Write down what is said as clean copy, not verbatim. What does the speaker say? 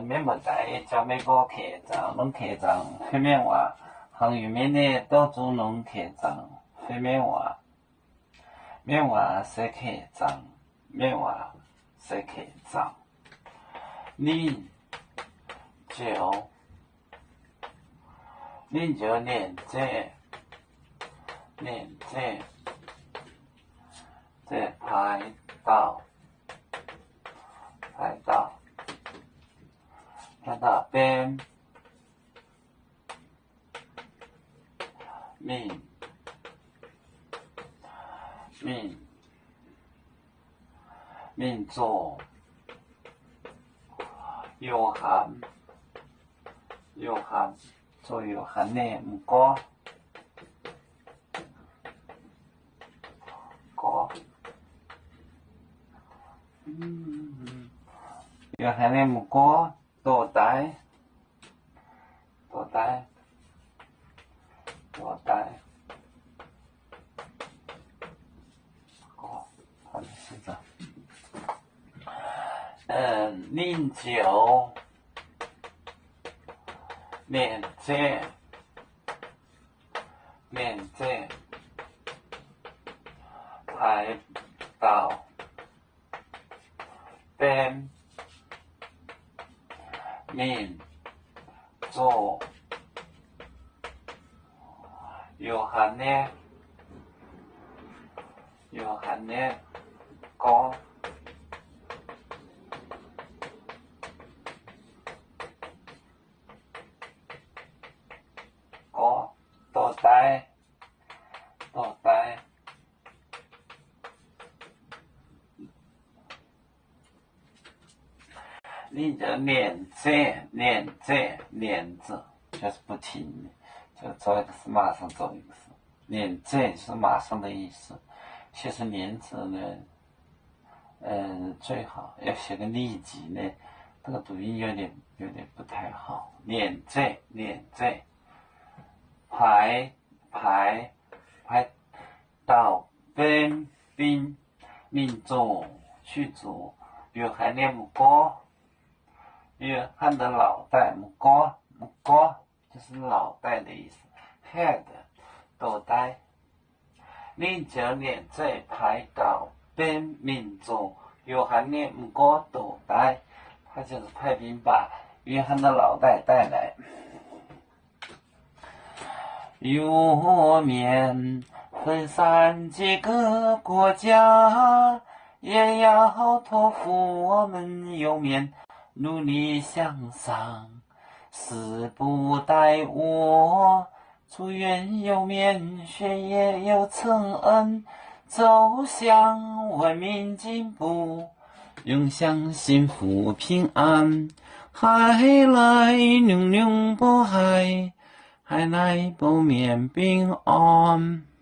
缅甸在叫美国客长，拢客长会缅话，行业面的都做拢客长会缅话，缅话是客长，缅话是客长。你就练这拍到边命做有限做有限的唔过有限的唔过多大好的是这饮酒免这排到边面做有限的歌多大你就连着就是不停就做一个事马上做一个事，连着是马上的意思。其实连着呢最好要写个立即呢，这个读音有点不太好。连着排到边民族去做有含念木歌，有含的脑袋木歌就是脑袋的意思 ，head 脑袋。你就连着排到边民族有含念木歌脑袋，它就是派兵把约翰的脑袋带来。有面分散几个国家，也要托付我们有面努力向上，时不待我祝愿有面学业有成恩，走向文明进步，永享幸福平安。海来牛牛不海，海来不免平安。